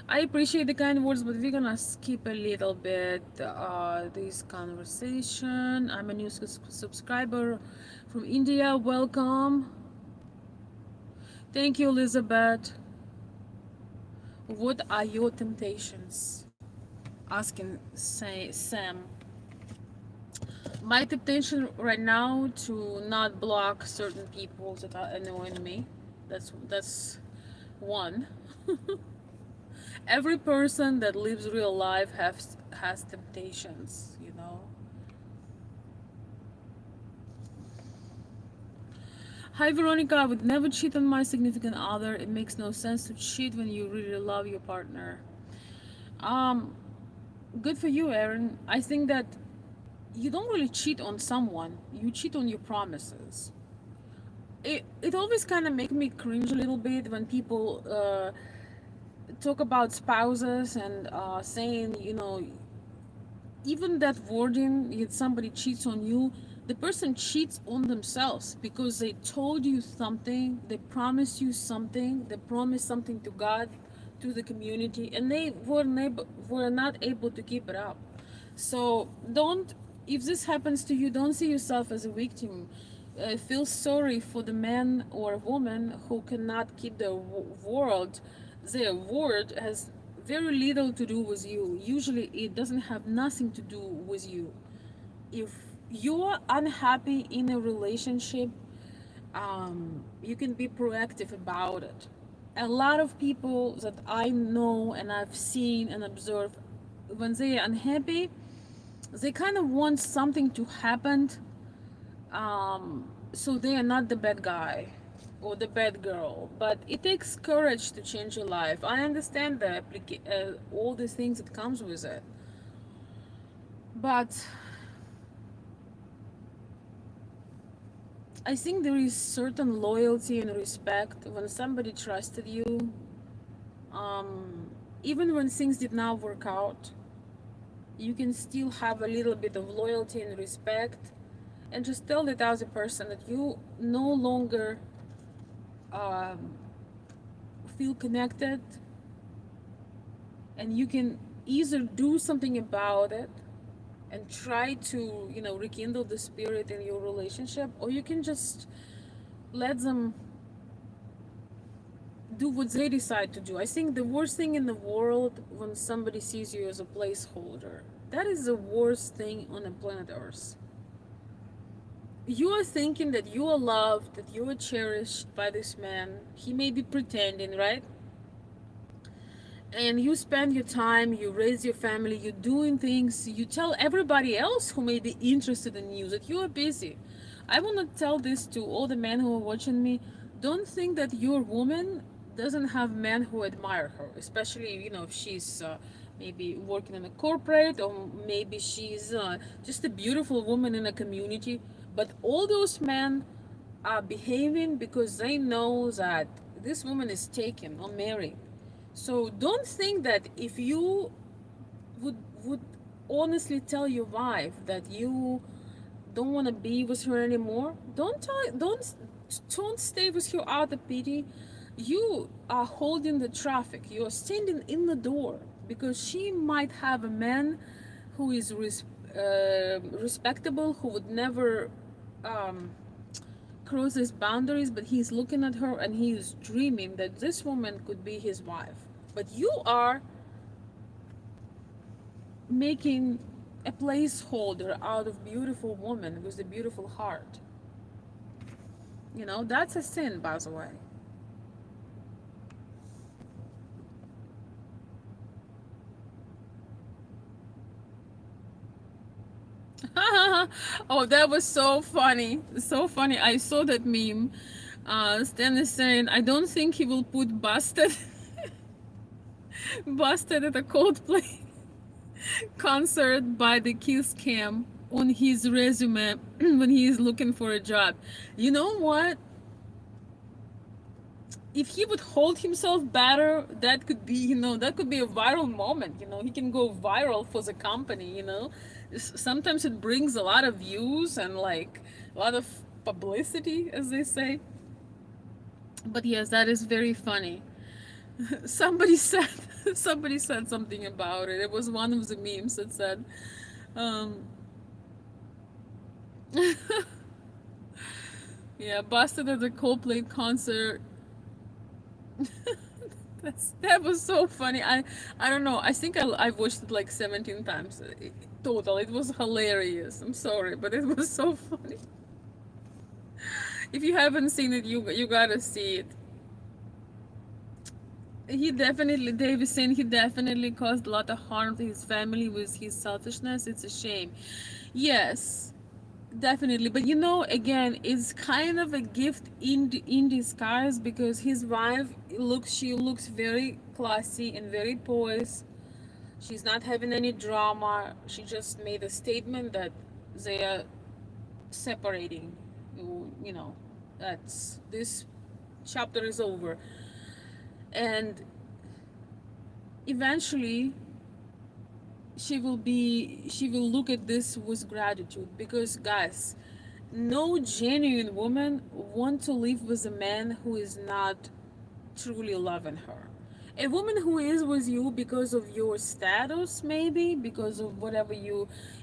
I appreciate the kind words, but we're gonna skip a little bit this conversation. I'm a new subscriber from India. Welcome. Thank you, Elizabeth. What are your temptations? Asking Sam. My temptation right now to not block certain people that are annoying me. That's one. Every person that lives real life has temptations, you know. Hi Veronica, I would never cheat on my significant other. It makes no sense to cheat when you really love your partner. Um, Good for you, Aaron. I think that you don't really cheat on someone. You cheat on your promises. It always kind of make me cringe a little bit when people talk about spouses and saying, even that wording, if somebody cheats on you, the person cheats on themselves because they told you something, they promised you something, they promised something to God, to the community, and they were not able to keep it up. So don't, if this happens to you, don't see yourself as a victim. Feel sorry for the man or woman who cannot keep their word has very little to do with you. Usually, it doesn't have nothing to do with you. If you're unhappy in a relationship, you can be proactive about it. A lot of people that I know and I've seen and observed, when they are unhappy, they kind of want something to happen, so they are not the bad guy or the bad girl. But it takes courage to change your life. I understand all the things that comes with it, but I think there is certain loyalty and respect when somebody trusted you, um, even when things did not work out. You can still have a little bit of loyalty and respect, and just tell that other person that you no longer um, feel connected, and you can either do something about it and try to rekindle the spirit in your relationship, or you can just let them do what they decide to do. I think the worst thing in the world when somebody sees you as a placeholder. That is the worst thing on the planet Earth. You are thinking that you are loved, that you are cherished by this man. He may be pretending, right? And you spend your time, you raise your family, you're doing things, you tell everybody else who may be interested in you that you are busy. I want to tell this to all the men who are watching me. Don't think that your woman doesn't have men who admire her, especially, if she's maybe working in a corporate, or maybe she's just a beautiful woman in a community. But all those men are behaving because they know that this woman is taken or married. So don't think that if you would honestly tell your wife that you don't want to be with her anymore, don't stay with her out of pity. You are holding the traffic. You are standing in the door because she might have a man who is respectable, who would never um, cross his boundaries, but he's looking at her and he is dreaming that this woman could be his wife. But you are making a placeholder out of beautiful woman with a beautiful heart. That's a sin, by the way. Oh, that was so funny. So funny. I saw that meme. Stan is saying, I don't think he will put busted busted at a Coldplay concert by the Kiss Cam on his resume when he is looking for a job. You know what? If he would hold himself better, that could be a viral moment. He can go viral for the company. Sometimes it brings a lot of views and like a lot of publicity, as they say. But yes, that is very funny. Somebody said somebody said something about it. It was one of the memes that said, um, yeah, busted at a Coldplay concert. That was so funny. I don't know. I think I've watched it like 17 times total. It was hilarious. I'm sorry, but it was so funny. If you haven't seen it, you gotta see it. Dave is saying he definitely caused a lot of harm to his family with his selfishness. It's a shame. Yes, definitely. But again, it's kind of a gift in disguise because his wife she looks very classy and very poised. She's not having any drama. She just made a statement that they are separating. You know, that's this chapter is over. And eventually she will look at this with gratitude because guys, no genuine woman want to live with a man who is not truly loving her. A woman who is with you because of your status, maybe because of whatever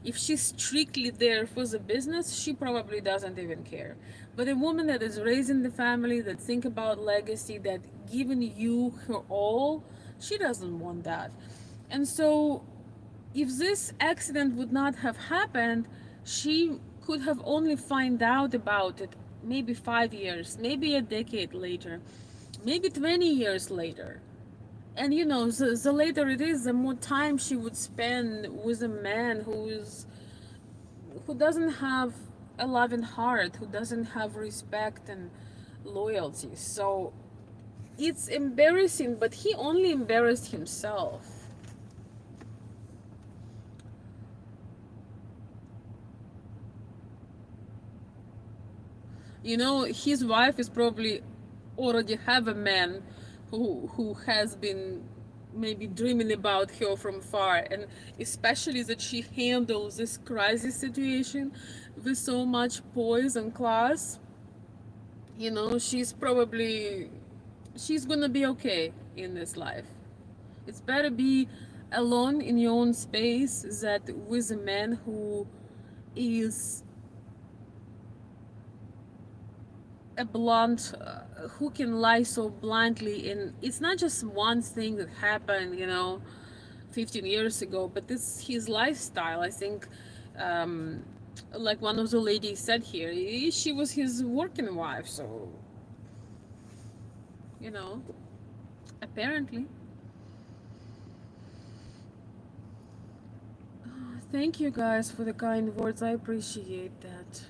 if she's strictly there for the business, she probably doesn't even care. But a woman that is raising the family, that think about legacy, that giving you her all, she doesn't want that. And so if this accident would not have happened, she could have only find out about it maybe 5 years, maybe a decade later, maybe 20 years later. And the later it is, the more time she would spend with a man who doesn't have a loving heart, who doesn't have respect and loyalty. So it's embarrassing, but he only embarrassed himself. His wife is probably already have a man who has been maybe dreaming about her from far, and especially that she handles this crisis situation with so much poise and class. She's gonna be okay in this life. It's better be alone in your own space that with a man who is a blunt who can lie so blindly, and it's not just one thing that happened, 15 years ago, but this his lifestyle. I think, um, like one of the ladies said here, she was his working wife, so you know apparently. Thank you guys for the kind words, I appreciate that.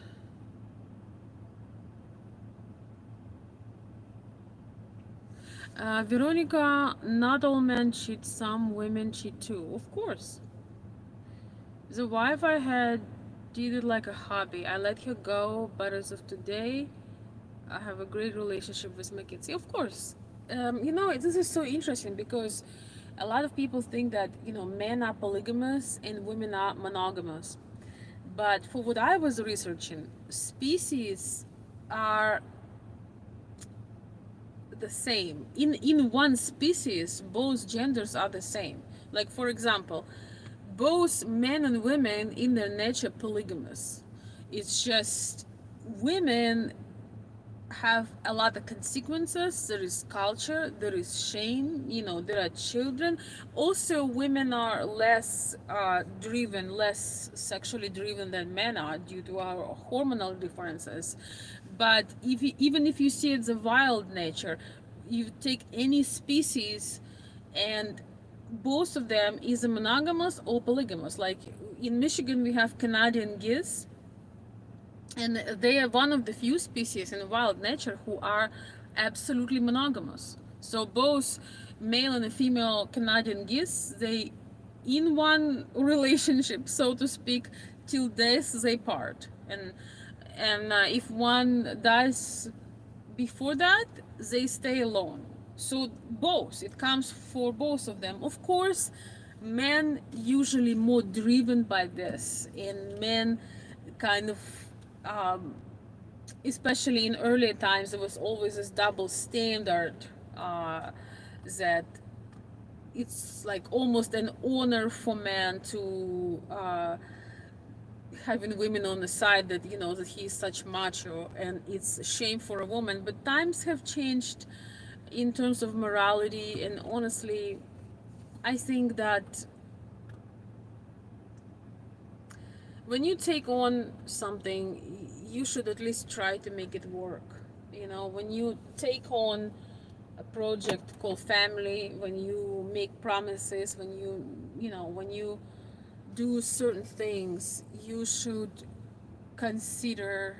Veronica, not all men cheat, some women cheat too. Of course. The wife I had did it like a hobby. I let her go, but as of today, I have a great relationship with my kids. Yeah, of course. This is so interesting because a lot of people think that, men are polygamous and women are monogamous. But for what I was researching, species are the same. In one species, both genders are the same. Like for example, both men and women in their nature polygamous. It's just women have a lot of consequences. There is culture, there is shame, there are children. Also, women are less driven, less sexually driven than men are due to our hormonal differences. But even if you see it's a wild nature, you take any species, and both of them is a monogamous or polygamous. Like in Michigan, we have Canadian geese, and they are one of the few species in wild nature who are absolutely monogamous. So both male and female Canadian geese, they in one relationship, so to speak, till death they part. And if one dies before that, they stay alone. So both, it comes for both of them. Of course, men usually more driven by this, and men kind of, um, especially in earlier times, there was always this double standard, that it's like almost an honor for men to having women on the side, that that he's such macho, and it's a shame for a woman. But times have changed in terms of morality, and honestly, I think that when you take on something, you should at least try to make it work. When you take on a project called family, when you make promises, when you do certain things, you should consider,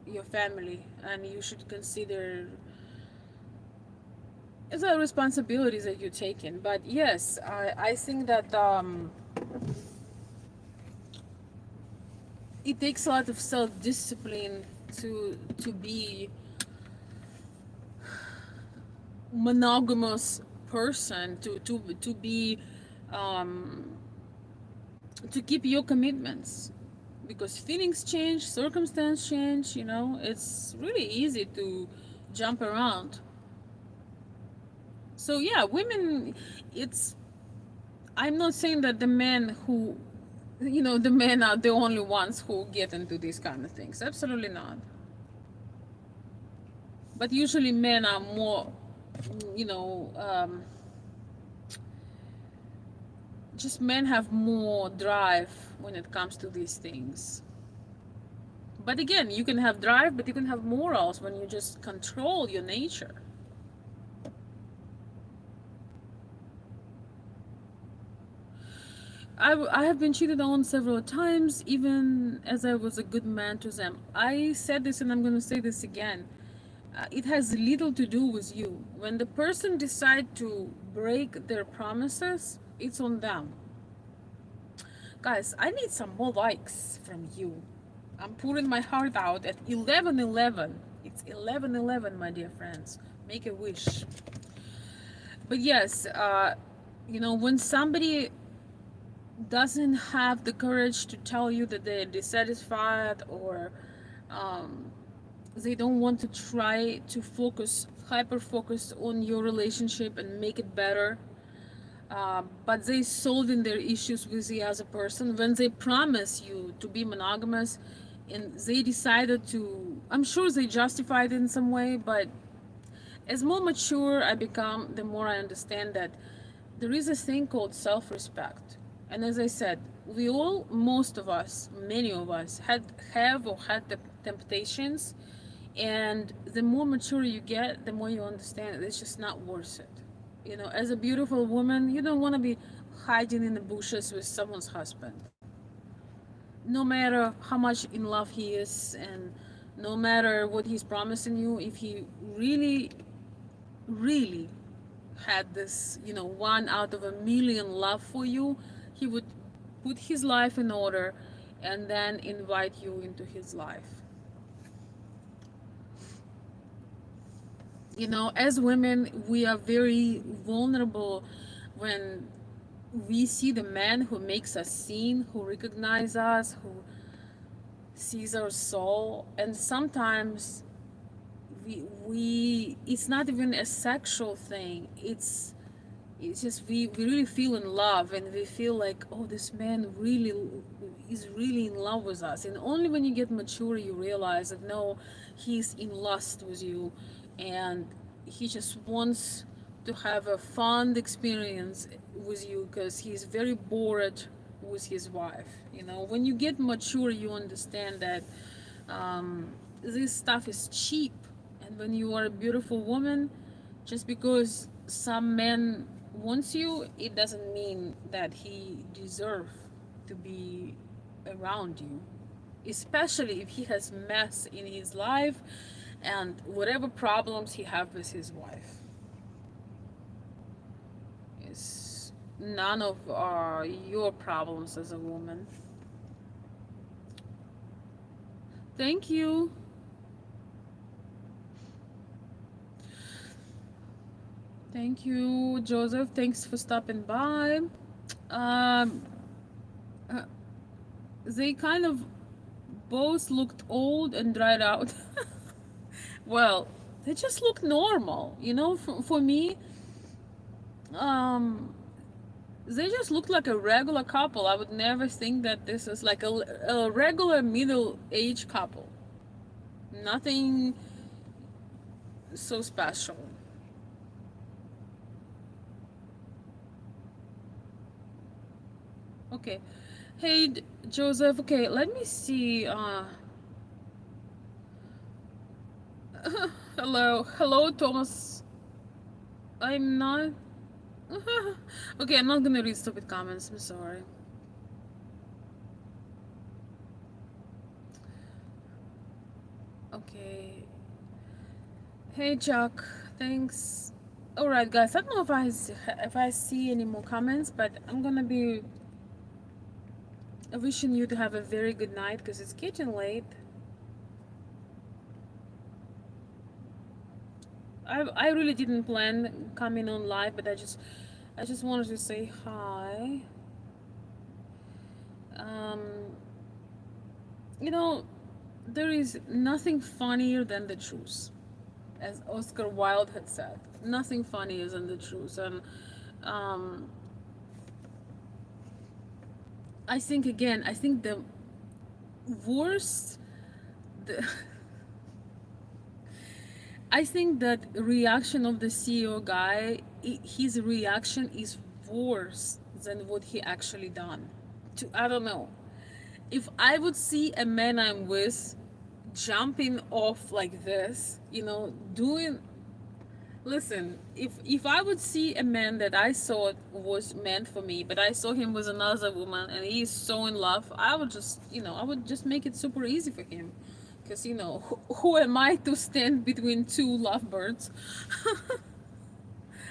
your family, and you should consider the responsibilities that you're taking. But yes, I think that, it takes a lot of self-discipline to be monogamous person, to be, um, to keep your commitments, because feelings change, circumstance change. It's really easy to jump around. So yeah, women, it's I'm not saying that the men who, the men are the only ones who get into these kind of things. Absolutely not. But usually men are more, you know, just men have more drive when it comes to these things. But again, you can have drive, but you can have morals when you just control your nature. I have been cheated on several times, even as I was a good man to them. I said this and I'm going to say this again. It has little to do with you. When the person decide to break their promises, it's on them. Guys, I need some more likes from you. I'm pouring my heart out at 11:11. It's 11:11, my dear friends. Make a wish. But yes, when somebody doesn't have the courage to tell you that they're dissatisfied, or um, they don't want to try to hyper focus on your relationship and make it better, but they solving their issues with the other person when they promise you to be monogamous, and they decided to I'm sure they justify it in some way, but as more mature I become, the more I understand that there is a thing called self-respect. And as I said, we all, most of us, many of us, have or had the temptations. And the more mature you get, the more you understand that it's just not worth it. You know, as a beautiful woman, you don't want to be hiding in the bushes with someone's husband. No matter how much in love he is, and no matter what he's promising you, if he really, really had this, you know, one out of a million love for you, he would put his life in order and then invite you into his life. You know, as women, we are very vulnerable when we see the man who makes us seen, who recognizes us, who sees our soul. And sometimes we it's not even a sexual thing. It's just we really feel in love, and we feel like, oh, this man really is really in love with us. And only when you get mature you realize that no, he's in lust with you, and he just wants to have a fun experience with you because he's very bored with his wife. You know, when you get mature you understand that this stuff is cheap. And when you are a beautiful woman, just because some man wants you, it doesn't mean that he deserves to be around you. Especially if he has mess in his life and whatever problems he have with his wife. It's none of your problems as a woman. Thank you. Thank you, Joseph. Thanks for stopping by. Um, uh, they kind of both looked old and dried out. Well, they just look normal, you know. For me, um, they just look like a regular couple. I would never think that this is like a regular middle-aged couple. Nothing so special. Okay. Hey, Joseph. Okay, let me see. Hello, Thomas. I'm not. Okay, I'm not gonna read stupid comments. I'm sorry. Okay. Hey, Chuck. Thanks. All right, guys. I don't know if I see any more comments, but I'm gonna be wishing you to have a very good night because it's getting late. I really didn't plan coming on live, but I just wanted to say hi. Um, you know, there is nothing funnier than the truth, as Oscar Wilde had said. Nothing funnier than the truth, and um, I think again, I think the worst, the I think that reaction of the CEO guy, his reaction is worse than what he actually done. To I don't know. If I would see a man I'm with jumping off like this, you know, doing listen, if I would see a man that I thought was meant for me, but I saw him with another woman and he's so in love, I would just, you know, I would just make it super easy for him. Because, you know, who am I to stand between two lovebirds?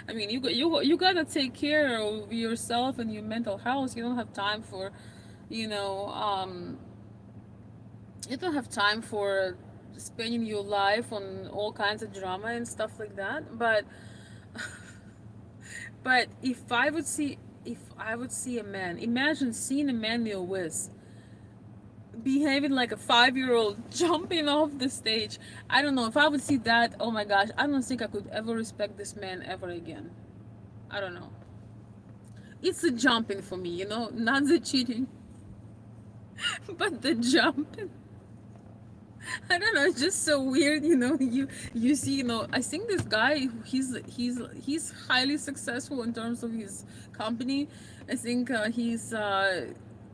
I mean, you gotta take care of yourself and your mental health. You don't have time for, you know, you don't have time for spending your life on all kinds of drama and stuff like that. But if I would see a man, imagine seeing a man you're with behaving like a 5 year old jumping off the stage. I don't know if I would see that. Oh my gosh, I don't think I could ever respect this man ever again. I don't know. It's the jumping for me, you know, not the cheating, but the jumping. I don't know, it's just so weird, you know. You see, you know, I think this guy, he's highly successful in terms of his company. I think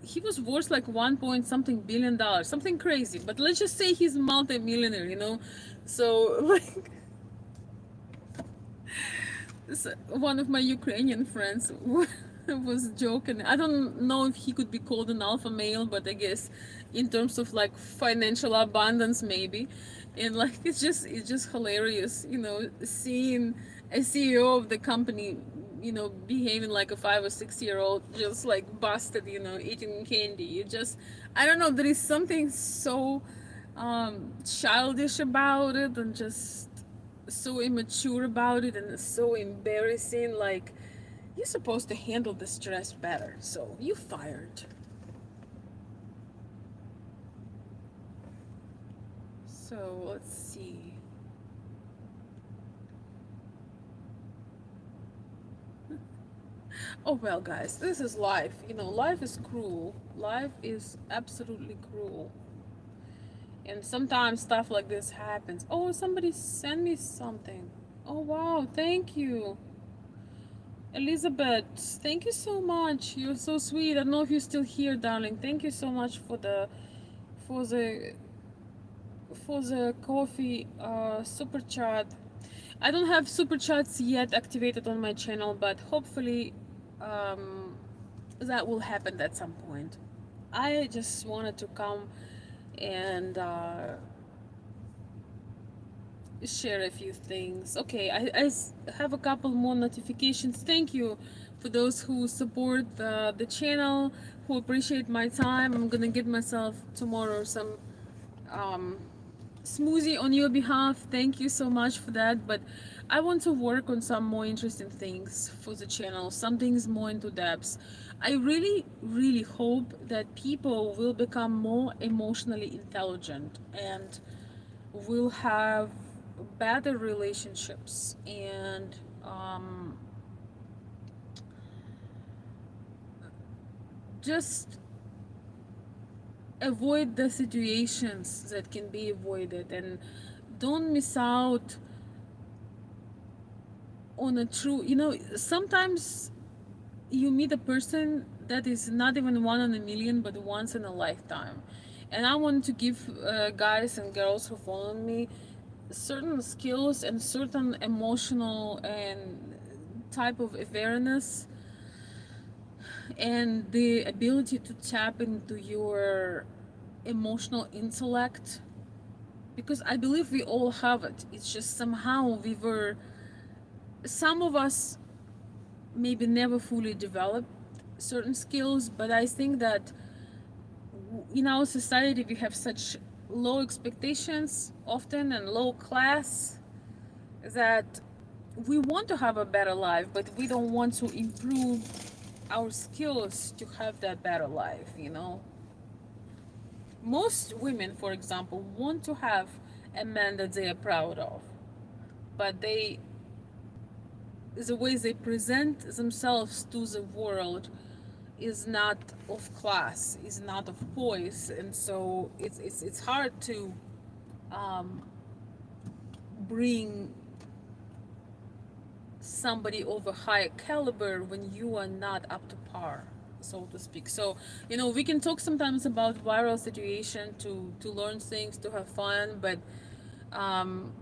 he was worth like 1 point something billion dollars, something crazy. But let's just say he's multi-millionaire, you know. So like, one of my Ukrainian friends was joking. I don't know if he could be called an alpha male, but I guess in terms of like financial abundance, maybe. And like it's just hilarious, you know, seeing a CEO of the company, you know, behaving like a 5 or 6 year old, just like busted, you know, eating candy. You just, I don't know, there is something so childish about it, and just so immature about it, and so embarrassing. Like, you're supposed to handle the stress better, so you fired. So let's see. Oh well, guys, this is life. You know, life is cruel. Life is absolutely cruel. And sometimes stuff like this happens. Oh, somebody sent me something. Oh wow, thank you. Elizabeth, thank you so much. You're so sweet. I don't know if you're still here, darling. Thank you so much for the for the coffee super chat. I don't have super chats yet activated on my channel, but hopefully um, that will happen at some point. I just wanted to come and share a few things. Okay, have a couple more notifications. Thank you for those who support the channel, who appreciate my time. I'm gonna get myself tomorrow some um, smoothie on your behalf. Thank you so much for that. But I want to work on some more interesting things for the channel, some things more into depth. I really, really hope that people will become more emotionally intelligent and will have better relationships, and just avoid the situations that can be avoided, and don't miss out on a true, you know, sometimes you meet a person that is not even one in a million but once in a lifetime. And I want to give guys and girls who follow me certain skills and certain emotional and type of awareness, and the ability to tap into your emotional intellect, because I believe we all have it. It's just somehow we were, some of us maybe never fully developed certain skills, but I think that in our society we have such low expectations often and low class, that we want to have a better life, but we don't want to improve our skills to have that better life, you know. Most women, for example, want to have a man that they are proud of, but they, the way they present themselves to the world is not of class, is not of poise, and so it's hard to um, bring somebody of a high caliber when you are not up to par, so to speak. So, you know, we can talk sometimes about viral situation to learn things, to have fun, but um,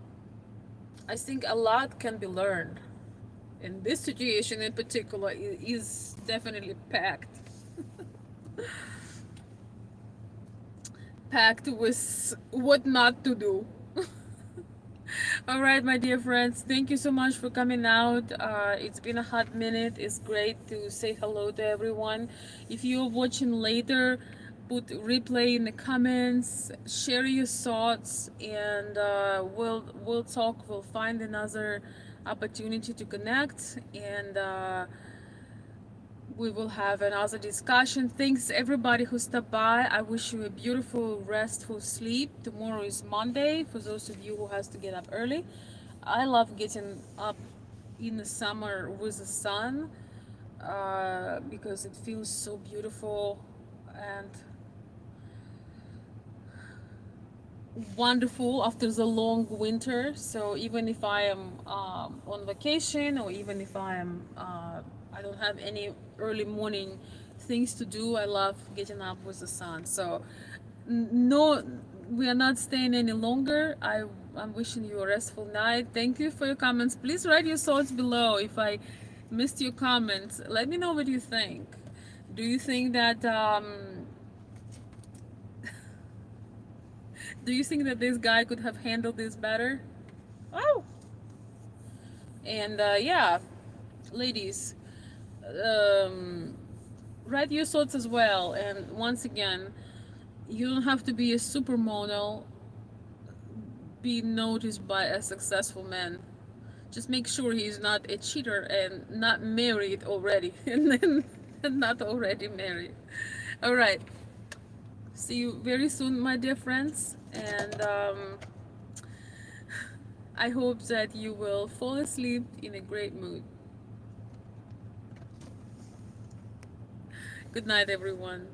I think a lot can be learned. And this situation in particular is definitely packed with what not to do. All right, my dear friends, thank you so much for coming out. It's been a hot minute. It's great to say hello to everyone. If you're watching later, put replay in the comments, share your thoughts, and we'll talk. We'll find another opportunity to connect, and we will have another discussion. Thanks everybody who stopped by. I wish you a beautiful, restful sleep. Tomorrow is Monday for those of you who has to get up early. I love getting up in the summer with the sun because it feels so beautiful, and wonderful after the long winter. So even if I am on vacation, or even if I don't have any early morning things to do, I love getting up with the sun. So no, we are not staying any longer. I'm wishing you a restful night. Thank you for your comments. Please write your thoughts below. If I missed your comments, let me know what you think. Do you think that this guy could have handled this better? Oh, and yeah, ladies, um, write your thoughts as well. And once again, you don't have to be a supermodel, be noticed by a successful man. Just make sure he's not a cheater and not married already, and then not already married. All right. See you very soon, my dear friends, and I hope that you will fall asleep in a great mood. Good night, everyone.